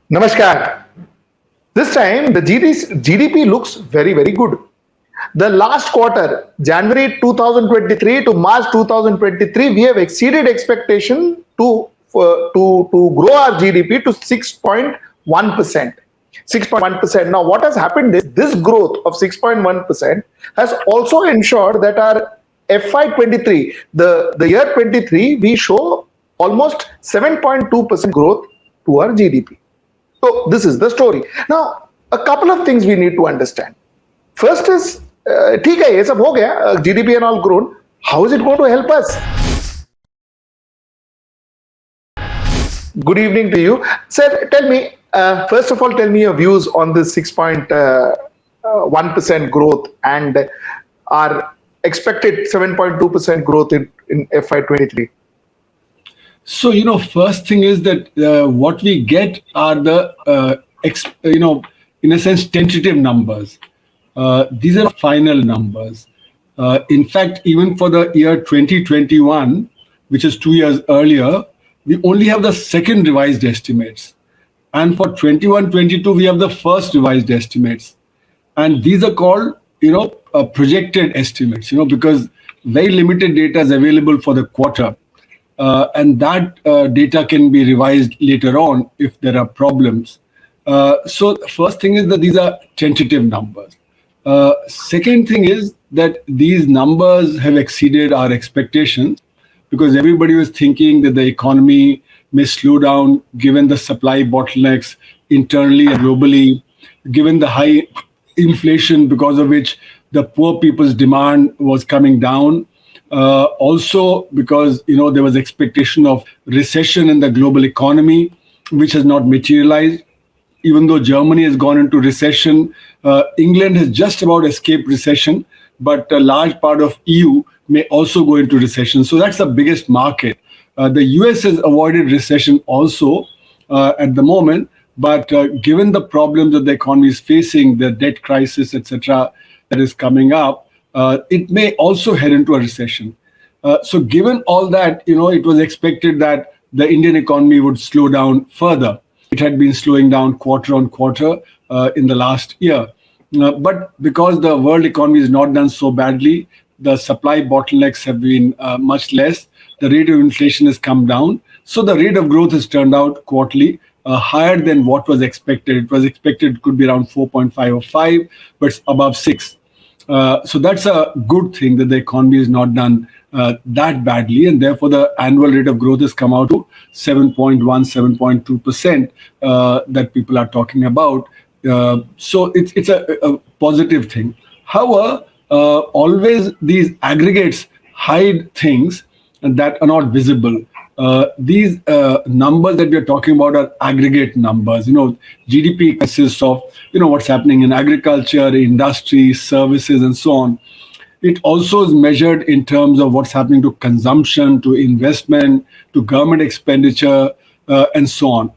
Namaskar. This time the GDP looks very, very good. The last quarter, January 2023 to March 2023, we have exceeded expectation to grow our GDP to 6.1%. 6.1%. Now, what has happened is this growth of 6.1% has also ensured that our FY23, the year 23, we show almost 7.2% growth to our GDP. So this is the story. Now, a couple of things we need to understand. First is, ठीक है, ये सब हो गया, GDP and all grown. How is it going to help us? Good evening to you, sir. Tell me, first of all, tell me your views on this 6.1% growth and our expected 7.2% growth in FY23. So, first thing is that what we get are the, in a sense, tentative numbers. These are final numbers. In fact, even for the year 2021, which is 2 years earlier, we only have the second revised estimates. And for 21-22, we have the first revised estimates. And these are called, projected estimates, because very limited data is available for the quarter. And that data can be revised later on if there are problems. So the first thing is that these are tentative numbers. Second thing is that these numbers have exceeded our expectations because everybody was thinking that the economy may slow down given the supply bottlenecks internally and globally, given the high inflation because of which the poor people's demand was coming down. Also because there was expectation of recession in the global economy, which has not materialized. Even though Germany has gone into recession, England has just about escaped recession, but a large part of EU may also go into recession. So that's the biggest market. The US has avoided recession also at the moment, but given the problems that the economy is facing, the debt crisis, etc., that is coming up, it may also head into a recession. So given all that, it was expected that the Indian economy would slow down further. It had been slowing down quarter on quarter in the last year. But because the world economy has not done so badly, the supply bottlenecks have been much less. The rate of inflation has come down. So the rate of growth has turned out quarterly higher than what was expected. It was expected it could be around 4.5 or 5, but it's above 6. So that's a good thing that the economy has not done that badly, and therefore the annual rate of growth has come out to 7.1, 7.2% that people are talking about. So it's a positive thing. However, always these aggregates hide things that are not visible. These numbers that we are talking about are aggregate numbers. GDP consists of what's happening in agriculture, industry, services, and so on. It also is measured in terms of what's happening to consumption, to investment, to government expenditure, and so on.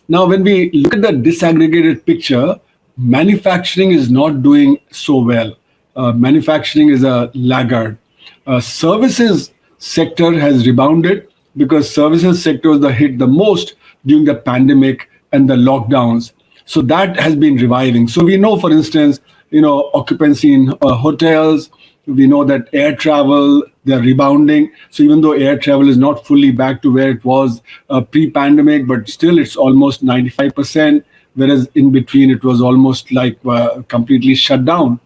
Now, when we look at the disaggregated picture, manufacturing is not doing so well. Manufacturing is a laggard. Services sector has rebounded because services sector was hit the most during the pandemic and the lockdowns. So that has been reviving. So we know, for instance, occupancy in hotels. We know that air travel, they're rebounding. So even though air travel is not fully back to where it was pre-pandemic, but still it's almost 95%, whereas in between it was almost like completely shut down.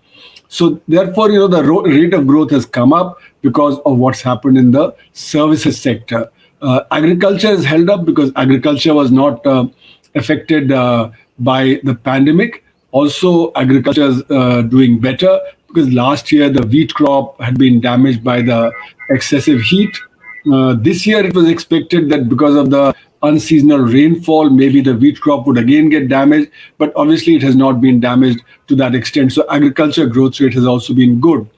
So therefore, the rate of growth has come up because of what's happened in the services sector. Agriculture is held up because agriculture was not affected by the pandemic. Also, agriculture is doing better because last year the wheat crop had been damaged by the excessive heat. This year it was expected that because of the unseasonal rainfall, maybe the wheat crop would again get damaged, but obviously it has not been damaged to that extent. So agriculture growth rate has also been good.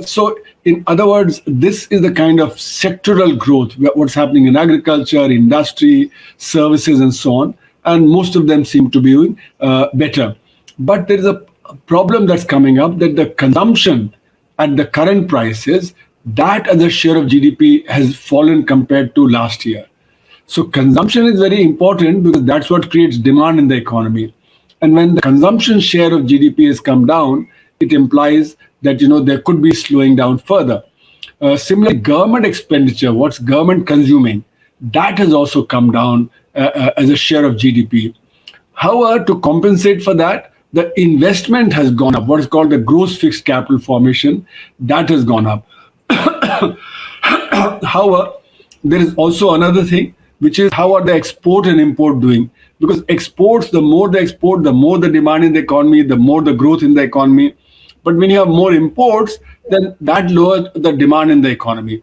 So in other words, this is the kind of sectoral growth, what's happening in agriculture, industry, services, and so on. And most of them seem to be doing better. But there is a problem that's coming up that the consumption at the current prices, that as a share of GDP has fallen compared to last year. So consumption is very important because that's what creates demand in the economy. And when the consumption share of GDP has come down, it implies that there could be slowing down further. Similarly, government expenditure, what's government consuming, that has also come down as a share of GDP. However, to compensate for that, the investment has gone up. What is called the gross fixed capital formation, that has gone up. However, there is also another thing, which is how are the export and import doing? Because exports, the more the export, the more the demand in the economy, the more the growth in the economy. But when you have more imports, then that lowers the demand in the economy.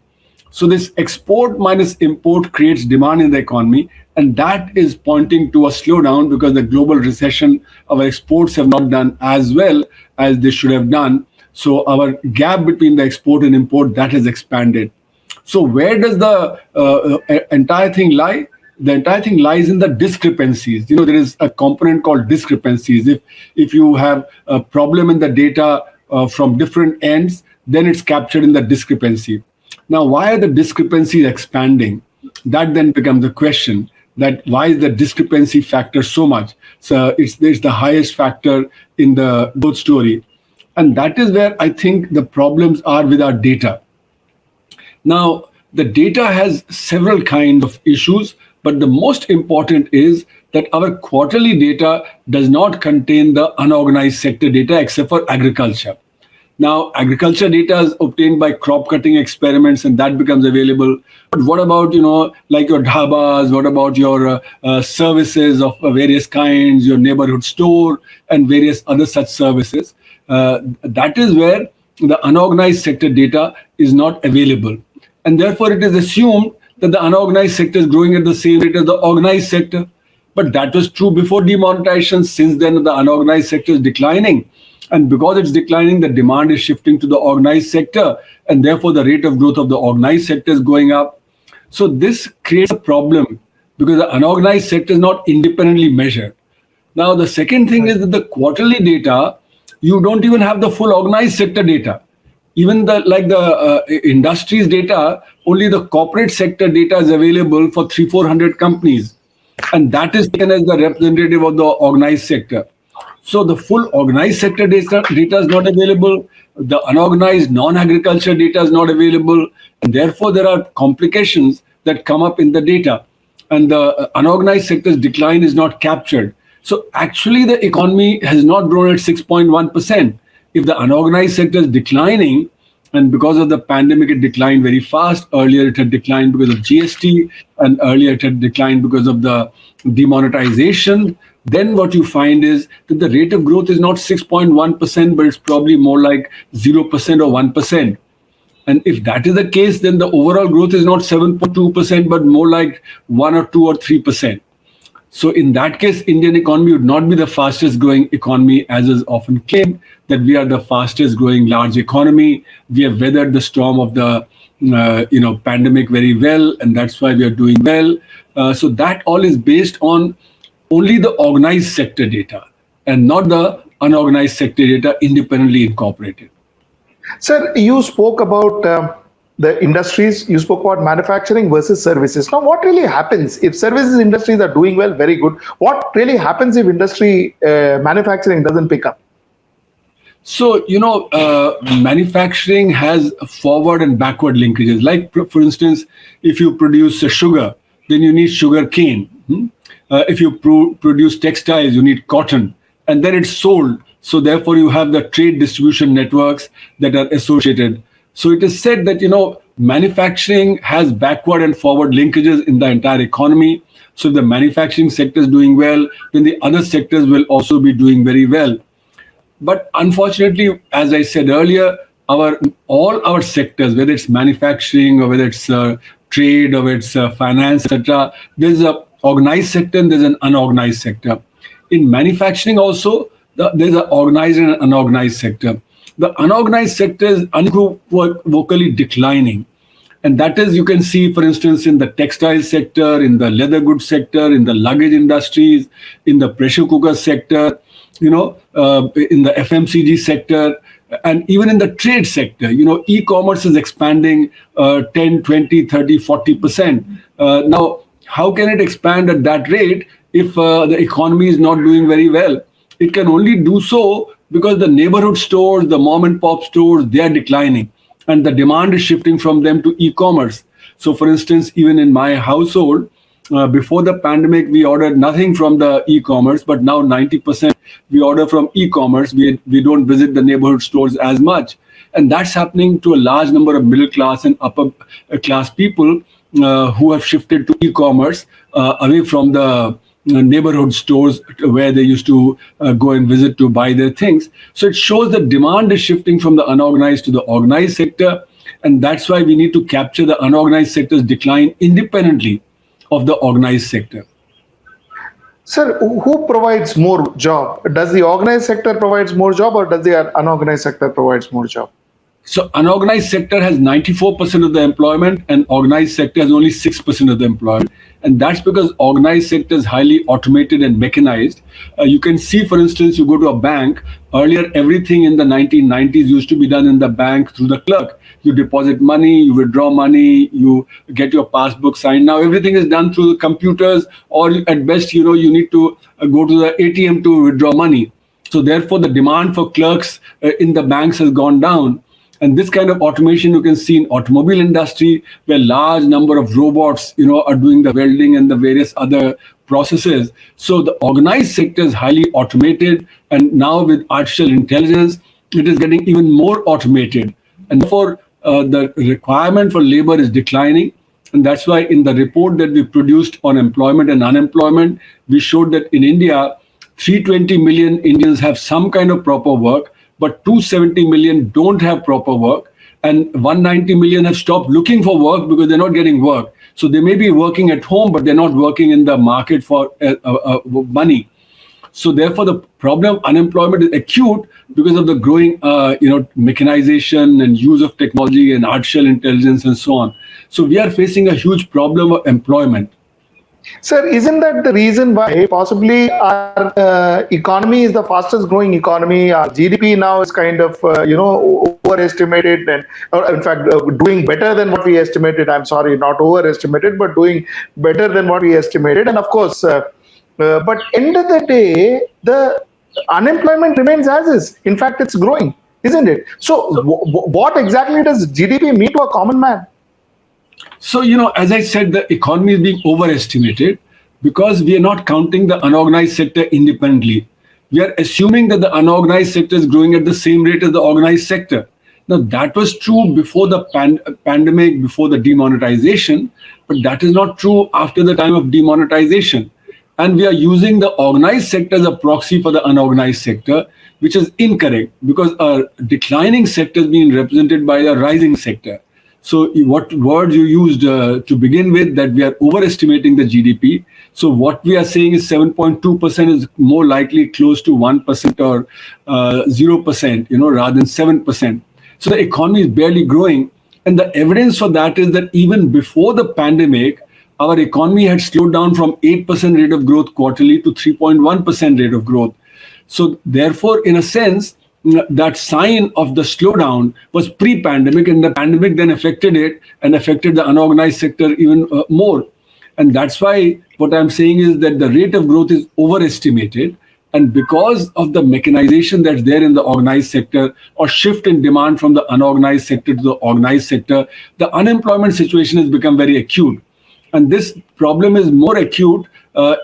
So this export minus import creates demand in the economy, and that is pointing to a slowdown because the global recession, our exports have not done as well as they should have done. So our gap between the export and import, that has expanded. So where does the entire thing lie? The entire thing lies in the discrepancies. There is a component called discrepancies. If you have a problem in the data from different ends, then it's captured in the discrepancy. Now, why are the discrepancies expanding? That then becomes the question, that why is the discrepancy factor so much? So it's the highest factor in the growth story. And that is where I think the problems are with our data. Now, the data has several kinds of issues, but the most important is that our quarterly data does not contain the unorganized sector data except for agriculture. Now, agriculture data is obtained by crop cutting experiments, and that becomes available. But what about, like your dhabas? What about your services of various kinds, your neighborhood store, and various other such services? That is where the unorganized sector data is not available. And therefore, it is assumed that the unorganized sector is growing at the same rate as the organized sector. But that was true before demonetization. Since then, the unorganized sector is declining. And because it's declining, the demand is shifting to the organized sector. And therefore, the rate of growth of the organized sector is going up. So this creates a problem because the unorganized sector is not independently measured. Now, the second thing is that the quarterly data, you don't even have the full organized sector data. Even the industries data, only the corporate sector data is available for 300-400 companies. And that is taken as the representative of the organized sector. So the full organized sector data is not available. The unorganized non-agriculture data is not available. And therefore, there are complications that come up in the data. And the unorganized sector's decline is not captured. So actually, the economy has not grown at 6.1%. If the unorganized sector is declining, and because of the pandemic, it declined very fast. Earlier, it had declined because of GST, and earlier it had declined because of the demonetization. Then what you find is that the rate of growth is not 6.1%, but it's probably more like 0% or 1%. And if that is the case, then the overall growth is not 7.2%, but more like 1 or 2 or 3%. So in that case, Indian economy would not be the fastest growing economy, as is often claimed, that we are the fastest growing large economy. We have weathered the storm of the pandemic very well, and that's why we are doing well. So that all is based on only the organized sector data and not the unorganized sector data independently incorporated. Sir, you spoke about the industries, you spoke about manufacturing versus services. Now, what really happens if services industries are doing well, very good? What really happens if manufacturing doesn't pick up? So, manufacturing has forward and backward linkages. Like, for instance, if you produce sugar, then you need sugar cane. If you produce textiles, you need cotton, and then it's sold. So therefore, you have the trade distribution networks that are associated. So it is said that, manufacturing has backward and forward linkages in the entire economy. So if the manufacturing sector is doing well, then the other sectors will also be doing very well. But unfortunately, as I said earlier, all our sectors, whether it's manufacturing or whether it's trade or whether it's finance, etc., there's an organized sector and there's an unorganized sector. In manufacturing also, there's an organized and an unorganized sector. The unorganized sector is unequivocally declining. And that is, you can see, for instance, in the textile sector, in the leather goods sector, in the luggage industries, in the pressure cooker sector, in the FMCG sector, and even in the trade sector. E-commerce is expanding 10, 20, 30, 40%. Now, how can it expand at that rate if the economy is not doing very well? It can only do so because the neighborhood stores, the mom and pop stores, they are declining, and the demand is shifting from them to e-commerce. So, for instance, even in my household, before the pandemic, we ordered nothing from the e-commerce, but now 90% we order from e-commerce. We don't visit the neighborhood stores as much. And that's happening to a large number of middle class and upper class people who have shifted to e-commerce away from the neighborhood stores where they used to go and visit to buy their things. So it shows that demand is shifting from the unorganized to the organized sector. And that's why we need to capture the unorganized sector's decline independently of the organized sector. Sir, who provides more job? Does the organized sector provides more job, or does the unorganized sector provides more job? So unorganized sector has 94% of the employment and organized sector has only 6% of the employment. And that's because organized sector is highly automated and mechanized. You can see, for instance, you go to a bank. Earlier, everything in the 1990s used to be done in the bank through the clerk. You deposit money, you withdraw money, you get your passbook signed. Now everything is done through the computers, or at best, you need to go to the ATM to withdraw money. So therefore, the demand for clerks in the banks has gone down. And this kind of automation you can see in automobile industry, where large number of robots, are doing the welding and the various other processes. So the organized sector is highly automated, and now with artificial intelligence, it is getting even more automated. And therefore, the requirement for labor is declining. And that's why in the report that we produced on employment and unemployment, we showed that in India, 320 million Indians have some kind of proper work, but 270 million don't have proper work, and 190 million have stopped looking for work because they're not getting work. So they may be working at home, but they're not working in the market for money. So therefore, the problem of unemployment is acute because of the growing, mechanization and use of technology and artificial intelligence and so on. So we are facing a huge problem of employment. Sir, isn't that the reason why possibly our economy is the fastest growing economy? Our GDP now is kind of, overestimated, and in fact, doing better than what we estimated. I'm sorry, not overestimated, but doing better than what we estimated. And of course, but end of the day, the unemployment remains as is. In fact, it's growing, isn't it? So what exactly does GDP mean to a common man? So, as I said, the economy is being overestimated because we are not counting the unorganized sector independently. We are assuming that the unorganized sector is growing at the same rate as the organized sector. Now, that was true before the pandemic, before the demonetization, but that is not true after the time of demonetization. And we are using the organized sector as a proxy for the unorganized sector, which is incorrect because a declining sector is being represented by a rising sector. So what word you used to begin with, that we are overestimating the GDP. So what we are saying is 7.2% is more likely close to 1% or 0%, rather than 7%. So the economy is barely growing. And the evidence for that is that even before the pandemic, our economy had slowed down from 8% rate of growth quarterly to 3.1% rate of growth. So therefore, in a sense, that sign of the slowdown was pre-pandemic, and the pandemic then affected it and affected the unorganized sector even more. And that's why what I'm saying is that the rate of growth is overestimated. And because of the mechanization that's there in the organized sector, or shift in demand from the unorganized sector to the organized sector, the unemployment situation has become very acute. And this problem is more acute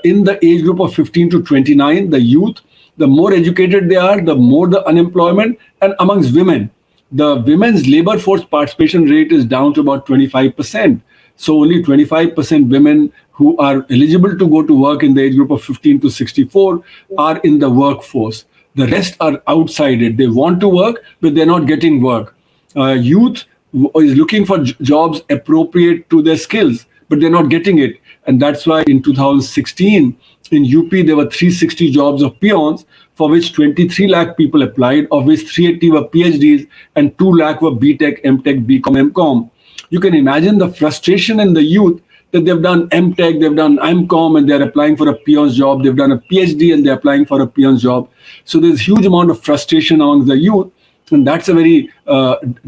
in the age group of 15 to 29, the youth. The more educated they are, the more the unemployment. And amongst women, the women's labor force participation rate is down to about 25%. So only 25% women who are eligible to go to work in the age group of 15 to 64 are in the workforce. The rest are outside it. They want to work, but they're not getting work. Youth is looking for jobs appropriate to their skills, but they're not getting it. And that's why in 2016, in UP, there were 360 jobs of peons, for which 23 lakh people applied, of which 380 were PhDs and 2 lakh were BTech, MTech, BCom, MCom. You can imagine the frustration in the youth that they've done MTech, they've done MCom, and they're applying for a peon's job. They've done a PhD and they're applying for a peon's job. So there's huge amount of frustration among the youth, and that's a very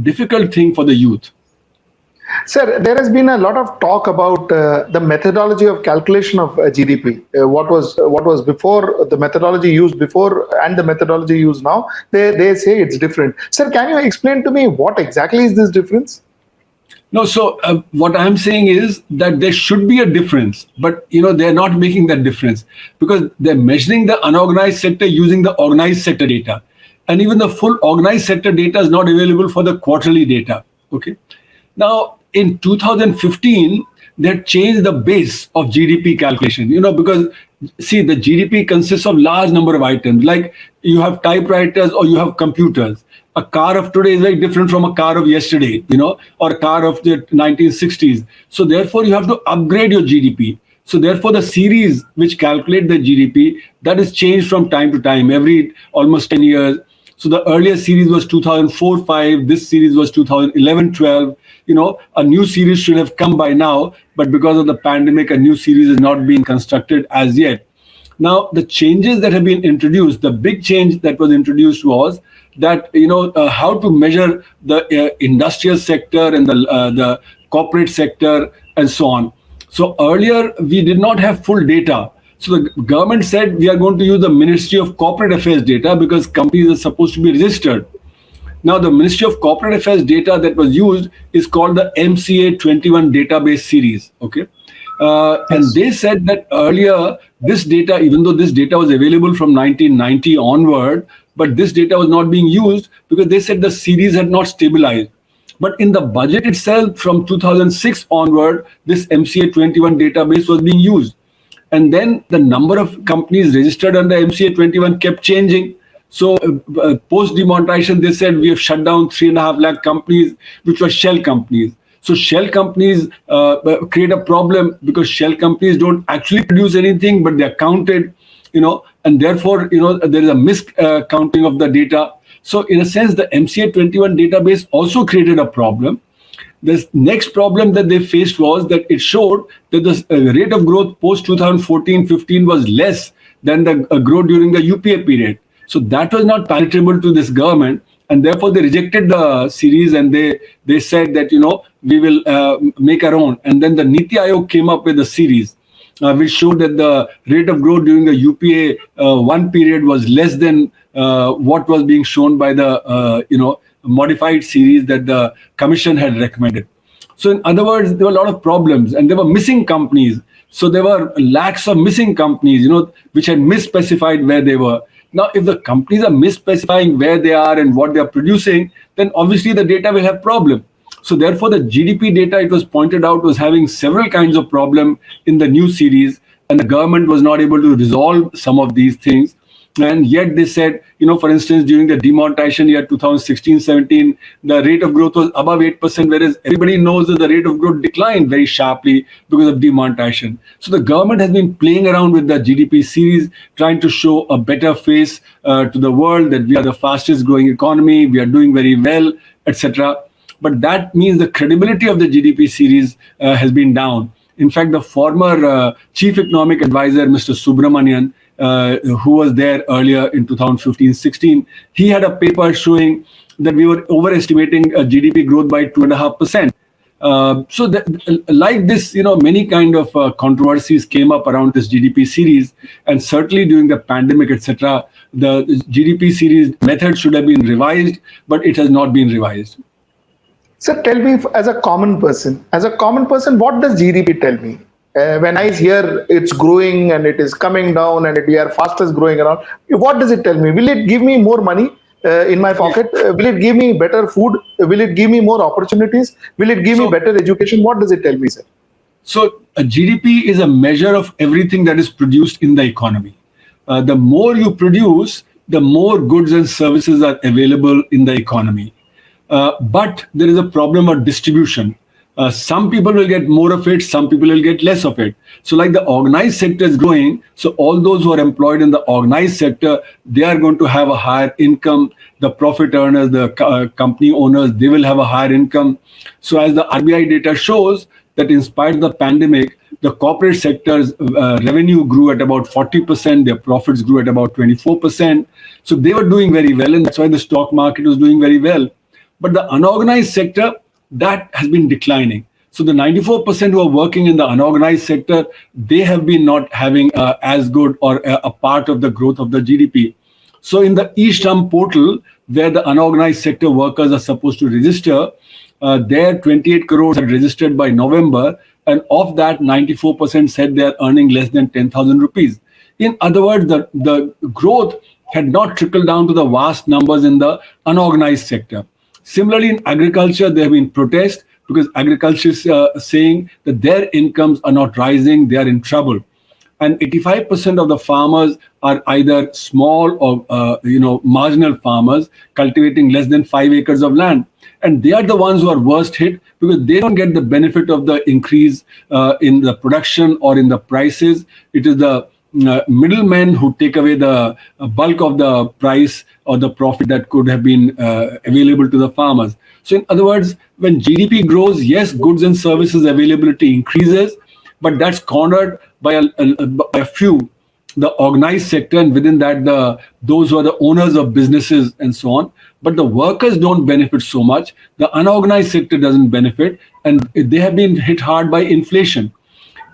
difficult thing for the youth. Sir, there has been a lot of talk about the methodology of calculation of GDP. What was before, the methodology used before and the methodology used now. They say it's different. Sir, can you explain to me what exactly is this difference? No, so what I'm saying is that there should be a difference, but they're not making that difference because they're measuring the unorganized sector using the organized sector data, and even the full organized sector data is not available for the quarterly data. Okay, now in 2015 they had changed the base of GDP calculation. Because see, the GDP consists of large number of items, like you have typewriters or you have computers. A car of today is very different from a car of yesterday, or a car of the 1960s. So therefore, you have to upgrade your GDP. So therefore, the series which calculate the GDP, that is changed from time to time, every almost 10 years. So the earlier series was 2004-5. This series was 2011-12. A new series should have come by now, but because of the pandemic, a new series is not being constructed as yet. Now, the changes that have been introduced, the big change that was introduced was that how to measure the industrial sector and the corporate sector and so on. So earlier we did not have full data. So the government said we are going to use the Ministry of Corporate Affairs data because companies are supposed to be registered. Now the Ministry of Corporate Affairs data that was used is called the MCA 21 database series. Okay. And they said that earlier this data, even though this data was available from 1990 onward, but this data was not being used because they said the series had not stabilized. But in the budget itself from 2006 onward, this MCA 21 database was being used. And then the number of companies registered under MCA 21 kept changing. So post demonetization, they said we have shut down 3.5 lakh companies, which were shell companies. So shell companies create a problem because shell companies don't actually produce anything, but they're counted, and therefore, there is a miscounting of the data. So in a sense, the MCA 21 database also created a problem. The next problem that they faced was that it showed that the rate of growth post 2014-15 was less than the growth during the UPA period. So that was not palatable to this government. And therefore, they rejected the series and they said that, we will make our own. And then the Niti Aayog came up with a series which showed that the rate of growth during the UPA one period was less than what was being shown by the, modified series that the commission had recommended. So in other words, there were a lot of problems and there were missing companies. So there were lakhs of missing companies, which had misspecified where they were. Now, if the companies are misspecifying where they are and what they are producing, then obviously the data will have problem. So therefore, the GDP data, it was pointed out, was having several kinds of problem in the new series, and the government was not able to resolve some of these things. And yet they said, for instance, during the demonetization year 2016-17, the rate of growth was above 8%, whereas everybody knows that the rate of growth declined very sharply because of demonetization. So the government has been playing around with the GDP series, trying to show a better face to the world that we are the fastest growing economy, we are doing very well, etc. But that means the credibility of the GDP series has been down. In fact, the former chief economic advisor, Mr. Subramanian, who was there earlier in 2015-16, he had a paper showing that we were overestimating GDP growth by 2.5%. So like this, many kind of controversies came up around this GDP series, and certainly during the pandemic, etc., the GDP series method should have been revised, but it has not been revised. Sir, tell me, as a common person, what does GDP tell me? When I hear it's growing and it is coming down and we are fastest growing around, what does it tell me? Will it give me more money in my pocket? Will it give me better food? Will it give me more opportunities? Will it give me better education? What does it tell me, sir? So a GDP is a measure of everything that is produced in the economy. The more you produce, the more goods and services are available in the economy. But there is a problem of distribution. Some people will get more of it, some people will get less of it. So like the organized sector is growing, so all those who are employed in the organized sector, they are going to have a higher income. The profit earners, the company owners, they will have a higher income. So as the RBI data shows that in spite of the pandemic, the corporate sector's revenue grew at about 40%, their profits grew at about 24%. So they were doing very well, and that's why the stock market was doing very well. But the unorganized sector, that has been declining. So the 94% who are working in the unorganized sector, they have been not having as good or a part of the growth of the GDP. So in the e-Shram portal, where the unorganized sector workers are supposed to register, there 28 crores had registered by November, and of that 94% said they are earning less than 10,000 rupees. In other words, the growth had not trickled down to the vast numbers in the unorganized sector. Similarly, in agriculture, there have been protests because agriculture is saying that their incomes are not rising, they are in trouble. And 85% of the farmers are either small or marginal farmers cultivating less than 5 acres of land. And they are the ones who are worst hit because they don't get the benefit of the increase in the production or in the prices. It is the middlemen who take away the bulk of the price or the profit that could have been available to the farmers. So in other words, when GDP grows, yes, goods and services availability increases, but that's cornered by a few, the organized sector, and within that, those who are the owners of businesses and so on. But the workers don't benefit so much. The unorganized sector doesn't benefit, and they have been hit hard by inflation.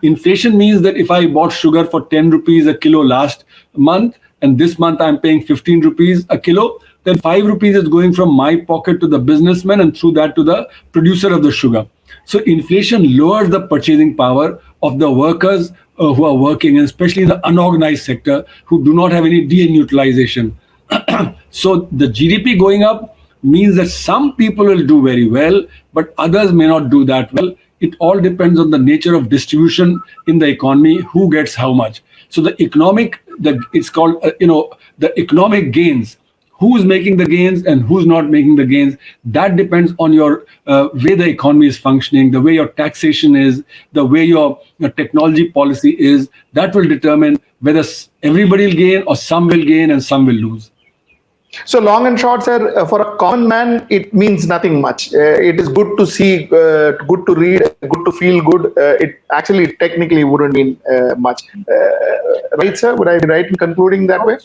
Inflation means that if I bought sugar for 10 rupees a kilo last month, and this month I'm paying 15 rupees a kilo, then 5 rupees is going from my pocket to the businessman and through that to the producer of the sugar. So inflation lowers the purchasing power of the workers who are working, and especially in the unorganized sector, who do not have any de-utilization. So the GDP going up means that some people will do very well, but others may not do that well. It all depends on the nature of distribution in the economy, who gets how much. So it's called, the economic gains. Who's making the gains and who's not making the gains, that depends on your way the economy is functioning, the way your taxation is, the way your technology policy is. That will determine whether everybody will gain or some will gain and some will lose. So long and short, sir, for a common man, it means nothing much. It is good to see, good to read, good to feel good. It actually technically wouldn't mean much. Right, sir? Would I be right in concluding that way?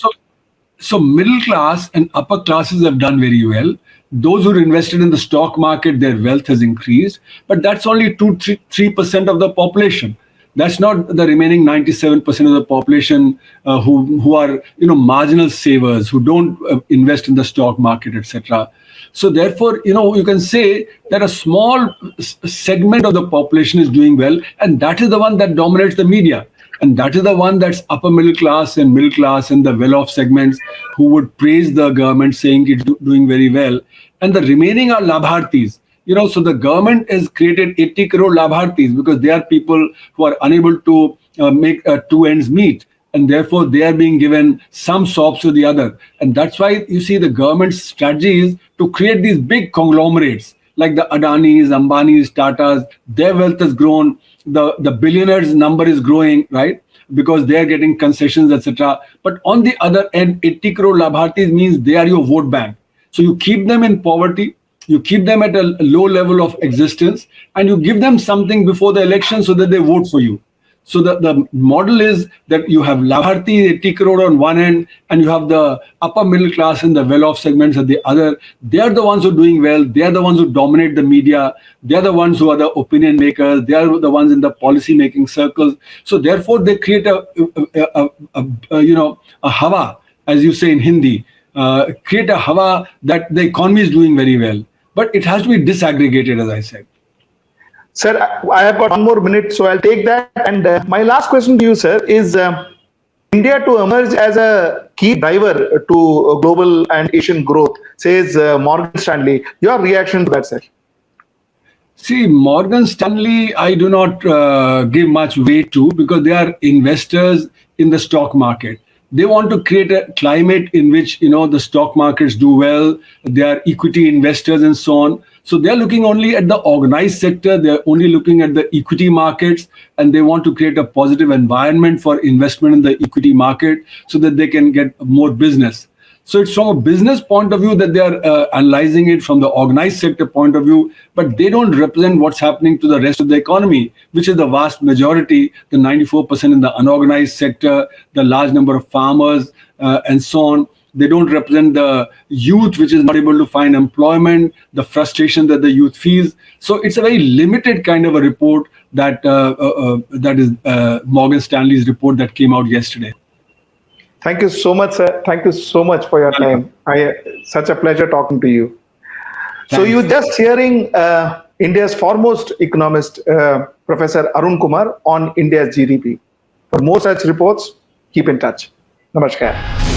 So middle class and upper classes have done very well. Those who invested in the stock market, their wealth has increased, but that's only 3% of the population. That's not the remaining 97% of the population who are marginal savers, who don't invest in the stock market, etc. So therefore, you can say that a small segment of the population is doing well, and that is the one that dominates the media. And that is the one that's upper middle class and the well-off segments who would praise the government, saying it's doing very well. And the remaining are labhartis. So the government has created 80 crore labhartis because they are people who are unable to make two ends meet. And therefore, they are being given some sops to the other. And that's why you see the government's strategy is to create these big conglomerates like the Adanis, Ambanis, Tatas. Their wealth has grown. The billionaires number is growing, right? Because they are getting concessions, etc. But on the other end, 80 crore labhartis means they are your vote bank. So you keep them in poverty, you keep them at a low level of existence, and you give them something before the election so that they vote for you. So the model is that you have labharti, 80 crore on one end, and you have the upper middle class and the well-off segments at the other. They are the ones who are doing well. They are the ones who dominate the media. They are the ones who are the opinion makers. They are the ones in the policy-making circles. So therefore, they create a hawa, as you say in Hindi, create a hawa that the economy is doing very well. But it has to be disaggregated, as I said. Sir, I have got 1 more minute, so I'll take that. And my last question to you, sir, is India to emerge as a key driver to global and Asian growth, says Morgan Stanley. Your reaction to that, sir? See, Morgan Stanley, I do not give much weight to because they are investors in the stock market. They want to create a climate in which, the stock markets do well. They are equity investors and so on. So they're looking only at the organized sector. They're only looking at the equity markets, and they want to create a positive environment for investment in the equity market so that they can get more business. So it's from a business point of view that they are analyzing it, from the organized sector point of view, but they don't represent what's happening to the rest of the economy, which is the vast majority, the 94% in the unorganized sector, the large number of farmers and so on. They don't represent the youth, which is not able to find employment, the frustration that the youth feels. So it's a very limited kind of a report that that is Morgan Stanley's report that came out yesterday. Thank you so much, sir. Thank you so much for your time. Such a pleasure talking to you. So Thanks. you just hearing India's foremost economist, Professor Arun Kumar, on India's GDP. For more such reports, keep in touch. Namaskar.